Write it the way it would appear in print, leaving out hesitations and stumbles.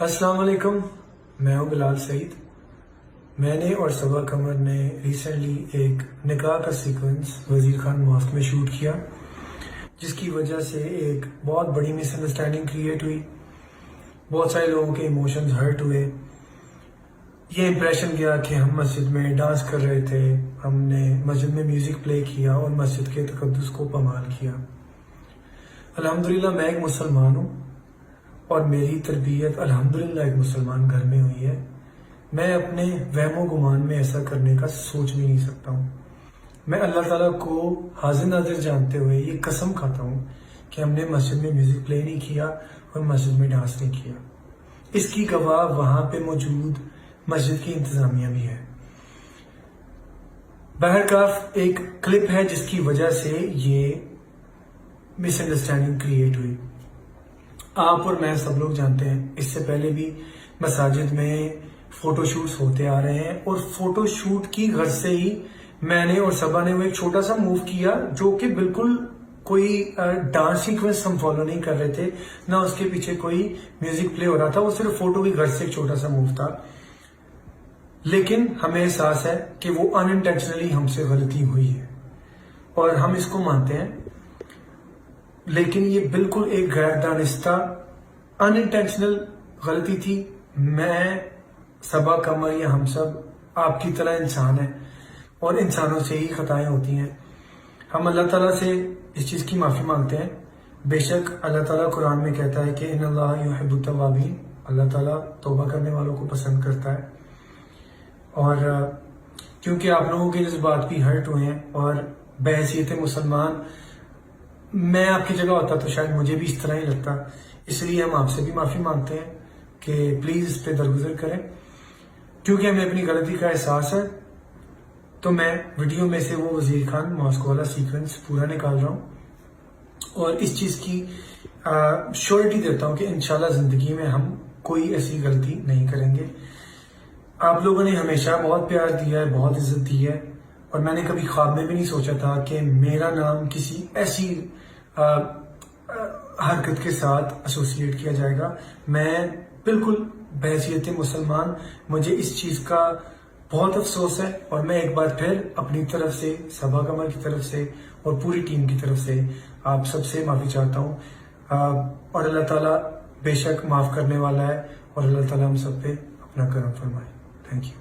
السلام علیکم، میں ہوں بلال سعید۔ میں نے اور صبا قمر نے ریسنٹلی ایک نکاح کا سیکوینس وزیر خان ماسک میں شوٹ کیا، جس کی وجہ سے ایک بہت بڑی مس انڈرسٹینڈنگ کریٹ ہوئی۔ بہت سارے لوگوں کے ایموشنز ہرٹ ہوئے۔ یہ امپریشن گیا کہ ہم مسجد میں ڈانس کر رہے تھے، ہم نے مسجد میں میوزک پلے کیا اور مسجد کے تقدس کو پامال کیا۔ الحمدللہ میں ایک مسلمان ہوں اور میری تربیت الحمدللہ ایک مسلمان گھر میں ہوئی ہے۔ میں اپنے وہم و گمان میں ایسا کرنے کا سوچ بھی نہیں سکتا ہوں۔ میں اللہ تعالیٰ کو حاضر ناظر جانتے ہوئے یہ قسم کھاتا ہوں کہ ہم نے مسجد میں میوزک پلے نہیں کیا اور مسجد میں ڈانس نہیں کیا۔ اس کی گواہ وہاں پہ موجود مسجد کی انتظامیہ بھی ہے۔ بہرکاف ایک کلپ ہے جس کی وجہ سے یہ مس انڈرسٹینڈنگ کریٹ ہوئی۔ آپ اور میں سب لوگ جانتے ہیں، اس سے پہلے بھی مساجد میں فوٹو شوٹس ہوتے آ رہے ہیں، اور فوٹو شوٹ کی غرض سے ہی میں نے اور صبا نے وہ ایک چھوٹا سا موو کیا جو کہ بالکل کوئی ڈانس سیکوینس ہم فالو نہیں کر رہے تھے، نہ اس کے پیچھے کوئی میوزک پلے ہو رہا تھا، وہ صرف فوٹو کی غرض سے ایک چھوٹا سا موو تھا۔ لیکن ہمیں احساس ہے کہ وہ انٹینشنلی ہم سے غلطی ہوئی ہے اور ہم اس کو مانتے ہیں، لیکن یہ بالکل ایک غیر دانستہ انٹینشنل غلطی تھی۔ میں، صبا قمر یا ہم سب آپ کی طرح انسان ہیں اور انسانوں سے ہی خطائیں ہوتی ہیں۔ ہم اللہ تعالیٰ سے اس چیز کی معافی مانگتے ہیں۔ بے شک اللہ تعالیٰ قرآن میں کہتا ہے کہ ان اللہ یحب التوابین، اللہ تعالیٰ توبہ کرنے والوں کو پسند کرتا ہے۔ اور کیونکہ آپ لوگوں کے جذبات بھی ہرٹ ہوئے ہیں اور بحیثیت مسلمان میں آپ کی جگہ ہوتا تو شاید مجھے بھی اس طرح ہی لگتا، اس لیے ہم آپ سے بھی معافی مانگتے ہیں کہ پلیز اس پہ درگزر کریں۔ کیونکہ ہمیں اپنی غلطی کا احساس ہے تو میں ویڈیو میں سے وہ وزیر خان ماسک والا سیکوینس پورا نکال رہا ہوں اور اس چیز کی شیورٹی دیتا ہوں کہ انشاءاللہ زندگی میں ہم کوئی ایسی غلطی نہیں کریں گے۔ آپ لوگوں نے ہمیشہ بہت پیار دیا ہے، بہت عزت دی ہے، اور میں نے کبھی خواب میں بھی نہیں سوچا تھا کہ میرا نام کسی ایسی حرکت کے ساتھ ایسوسیٹ کیا جائے گا۔ میں بالکل بحیثیت مسلمان، مجھے اس چیز کا بہت افسوس ہے، اور میں ایک بار پھر اپنی طرف سے، صبا قمر کی طرف سے اور پوری ٹیم کی طرف سے آپ سب سے معافی چاہتا ہوں، اور اللہ تعالیٰ بے شک معاف کرنے والا ہے، اور اللہ تعالیٰ ہم سب پہ اپنا کرم فرمائے۔ Thank you.